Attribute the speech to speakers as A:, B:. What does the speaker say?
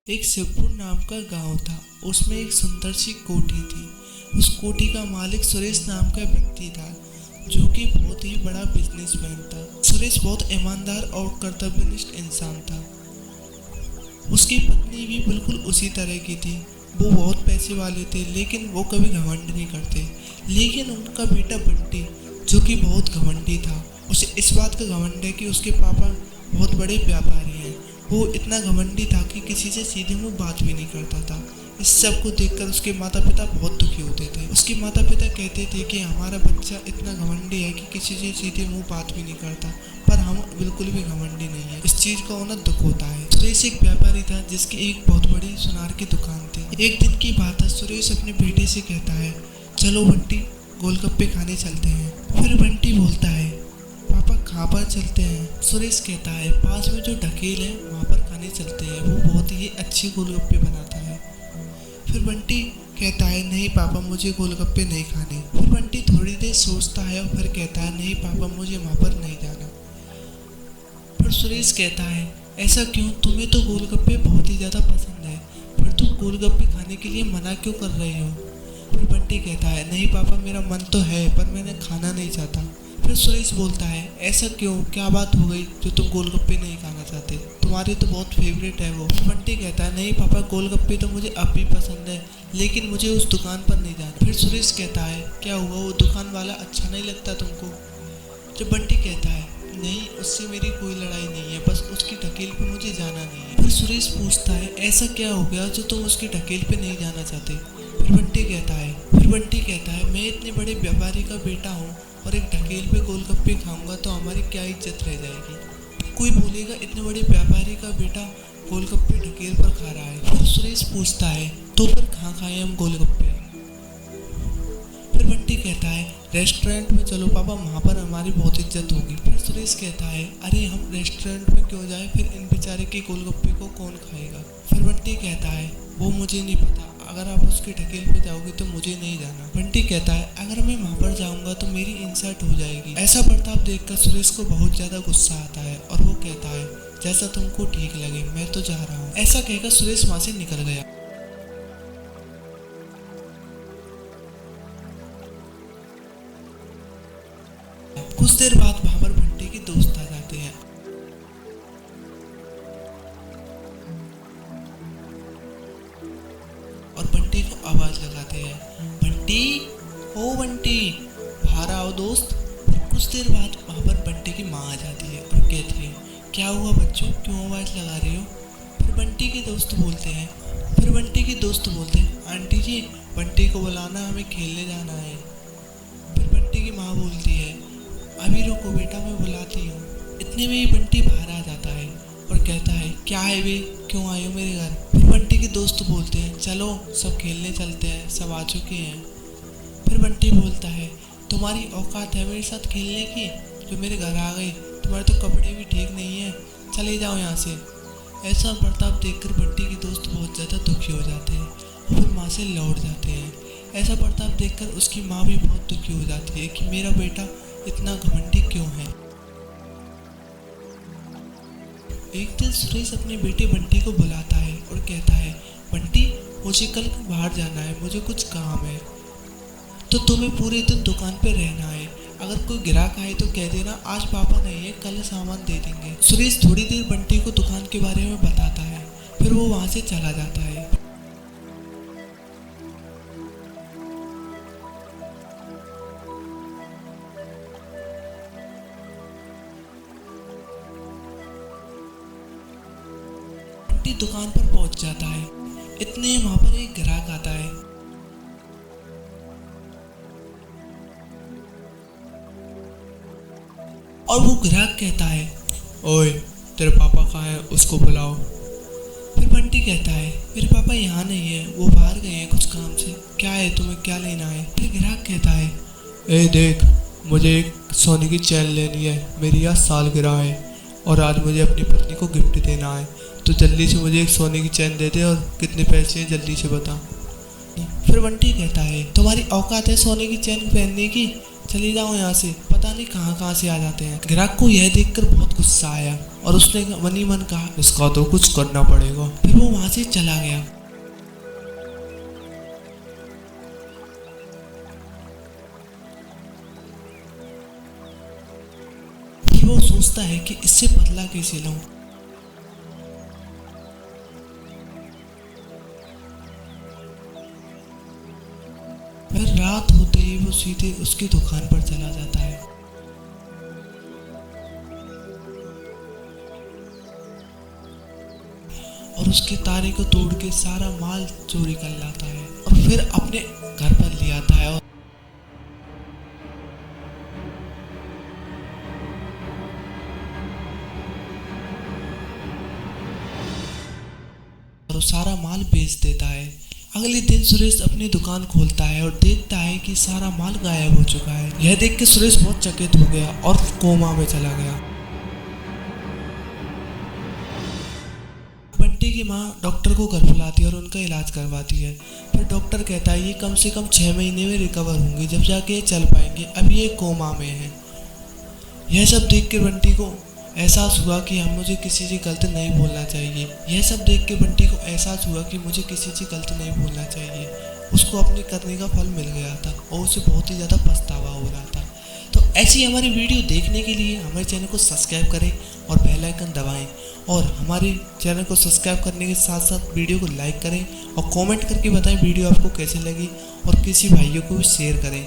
A: एक शिवपुर नाम का गांव था। उसमें एक सुंदर सी कोठी थी। उस कोठी का मालिक सुरेश नाम का व्यक्ति था, जो कि बहुत ही बड़ा बिजनेसमैन था। सुरेश बहुत ईमानदार और कर्तव्यनिष्ठ इंसान था। उसकी पत्नी भी बिल्कुल उसी तरह की थी। वो बहुत पैसे वाले थे, लेकिन वो कभी घमंड नहीं करते। लेकिन उनका बेटा बंटी, जो कि बहुत घमंडी था, उसे इस बात का घमंड है कि उसके पापा बहुत बड़े व्यापारी हैं। वो इतना घमंडी था कि किसी से सीधे मुंह बात भी नहीं करता था। इस सब को देखकर उसके माता पिता बहुत दुखी होते थे। उसके माता पिता कहते थे कि हमारा बच्चा इतना घमंडी है कि किसी से सीधे मुंह बात भी नहीं करता, पर हम बिल्कुल भी घमंडी नहीं है। इस चीज का उन्हें दुख होता है। सुरेश एक व्यापारी था जिसकी एक बहुत बड़ी सुनार की दुकान थी। एक दिन की बात है, सुरेश अपने बेटे से कहता है, चलो बंटी, गोलगप्पे खाने चलते हैं। फिर बंटी बोलता है, पापा कहाँ पर चलते हैं? सुरेश कहता है, पास में जो ढकेल है वहाँ पर खाने चलते हैं, वो बहुत ही अच्छी गोलगप्पे बनाता है। फिर बंटी कहता है, नहीं पापा, मुझे गोलगप्पे नहीं खाने। फिर बंटी थोड़ी देर सोचता है और फिर कहता है, नहीं पापा, मुझे वहाँ पर नहीं जाना। फिर सुरेश कहता है, ऐसा क्यों? तुम्हें तो गोलगप्पे बहुत ही ज़्यादा पसंद है, पर तुम गोलगप्पे खाने के लिए मना क्यों कर रहे हो? फिर बंटी कहता है, नहीं पापा, मेरा मन तो है, पर मैंने खाना नहीं चाहता। फिर सुरेश बोलता है, ऐसा क्यों? क्या बात हो गई जो तुम गोलगप्पे नहीं खाना चाहते? तुम्हारे तो बहुत फेवरेट है वो। बंटी कहता है, नहीं पापा, गोलगप्पे तो मुझे अब भी पसंद है, लेकिन मुझे उस दुकान पर नहीं जाना। फिर सुरेश कहता है, क्या हुआ, वो दुकान वाला अच्छा नहीं लगता तुमको? जब बंटी कहता है, नहीं, उससे मेरी कोई लड़ाई नहीं है, बस उसकी ढकेल पे मुझे जाना नहीं है। फिर सुरेश पूछता है, ऐसा क्या हो गया जो तुम उसकी ढकेल पे नहीं जाना चाहते? फिर बंटी कहता है, मैं इतने बड़े व्यापारी का बेटा हूँ और एक ढकेल पे गोलगप्पे खाऊंगा तो हमारी क्या इज्जत रह जाएगी? कोई बोलेगा, इतने बड़े व्यापारी का बेटा गोलगप्पे ढकेल पर खा रहा है। फिर सुरेश पूछता है, तो फिर कहाँ खाएं हम गोलगप्पे? फिर बंटी कहता है, रेस्टोरेंट में चलो पापा, वहाँ पर हमारी बहुत इज्जत होगी। फिर सुरेश कहता है, अरे हम रेस्टोरेंट में क्यों जाए, फिर इन बेचारे के गोलगप्पे को कौन खाएगा? फिर बंटी कहता है, वो मुझे नहीं पता, अगर आप उसकी ढकेल पे जाओगे तो मुझे नहीं जाना। बंटी कहता है, अगर मैं वहाँ पर जाऊँगा तो मेरी इंसल्ट हो जाएगी। ऐसा बर्ताव देखकर सुरेश को बहुत ज़्यादा गुस्सा आता है और वो कहता है, जैसा तुमको ठीक लगे, मैं तो जा रहा हूँ। ऐसा कहकर सुरेश वहाँ से निकल गया। कुछ देर बाद वहाँ पर बंटी के दोस्त आ जाते हैं। और बंटी को आवाज लगाते हैं, बंटी, ओ बंटी, बाहर आओ दोस्त। फिर कुछ देर बाद वहाँ पर बंटी की माँ आ जाती है और कहती है, क्या हुआ बच्चों, क्यों आवाज लगा रहे हो? फिर बंटी के दोस्त बोलते हैं, आंटी जी, बंटी को बुलाना, हमें खेलने जाना है। फिर बंटी की माँ बोलती है, अभी रुको बेटा, मैं बुलाती हूँ। इतने में ही बंटी बाहर आ जाता है और कहता है, क्या है वे, क्यों आए हो मेरे घर? फिर बंटी के दोस्त बोलते हैं, चलो सब खेलने चलते हैं, सब आ चुके हैं। फिर बंटी बोलता है, तुम्हारी औकात है मेरे साथ खेलने की, जो मेरे घर आ गई? तुम्हारे तो कपड़े भी ठीक नहीं है, चले जाओ यहाँ से। ऐसा बर्ताव देखकर बंटी के दोस्त बहुत ज़्यादा दुखी हो जाते हैं और फिर माँ से लौट जाते हैं। ऐसा बर्ताव देखकर उसकी माँ भी बहुत दुखी हो जाती है कि मेरा बेटा इतना घमंडी क्यों है। एक दिन सुरेश अपने बेटे बंटी को बुलाता है और कहता है, बंटी, मुझे कल बाहर जाना है, मुझे कुछ काम है, तो तुम्हें पूरे दिन दुकान पे रहना है। अगर कोई ग्राहक आए तो कह देना, आज पापा नहीं है, कल सामान दे देंगे। सुरेश थोड़ी देर बंटी को दुकान के बारे में बताता है, फिर वो वहाँ से चला जाता है। दुकान पर पहुंच जाता है। इतने वहां पर एक ग्राहक आता है। और वो ग्राहक कहता है, ओए, तेरे पापा कहाँ हैं, उसको बुलाओ। फिर बंटी कहता है, मेरे पापा यहाँ नहीं है, वो बाहर गए हैं कुछ काम से। क्या है, तुम्हें क्या लेना है? फिर ग्राहक कहता है, ए देख, मुझे एक सोने की चैन लेनी है, मेरी आज सालगिरह है और आज मुझे अपनी पत्नी को गिफ्ट देना है, तो जल्दी से मुझे एक सोने की चैन दे दे और कितने पैसे हैं जल्दी से बता। फिर फिर बंटी कहता है, तुम्हारी औकात है सोने की चैन पहनने की, चली जाओ यहाँ से, पता नहीं कहाँ कहाँ से आ जाते हैं। ग्राहक को यह देखकर बहुत गुस्सा आया और उसने मन ही मन कहा, इसका तो कुछ करना पड़ेगा। फिर वो वहां से चला गया। फिर वो सोचता है कि इससे बदला कैसे लूं। फिर रात होते ही वो सीधे उसकी दुकान पर चला जाता है। और उसके तारे को तोड़ के सारा माल चोरी कर लाता है और फिर अपने घर पर ले आता है और वो सारा माल बेच देता है। अगले दिन सुरेश अपनी दुकान खोलता है और देखता है कि सारा माल गायब हो चुका है। यह देख के सुरेश बहुत चकित हो गया और कोमा में चला गया। बंटी की माँ डॉक्टर को घर बुलाती है और उनका इलाज करवाती है। फिर डॉक्टर कहता है ये कम से कम 6 महीने में रिकवर होंगे, जब जाके ये चल पाएंगे, अभी ये कोमा में है। यह सब देख के बंटी को एहसास हुआ कि हम मुझे किसी से गलत नहीं बोलना चाहिए। यह सब देख के बंटी को एहसास हुआ कि मुझे किसी से गलत नहीं बोलना चाहिए। उसको अपने करने का फल मिल गया था और उसे बहुत ही ज़्यादा पछतावा हो रहा था। तो ऐसी हमारी वीडियो देखने के लिए हमारे चैनल को सब्सक्राइब करें और बेल आइकन दबाएं और हमारे चैनल को सब्सक्राइब करने के साथ साथ वीडियो को लाइक करें और कमेंट करके बताएं वीडियो आपको कैसे लगी और किसी भाइयों को भी शेयर करें।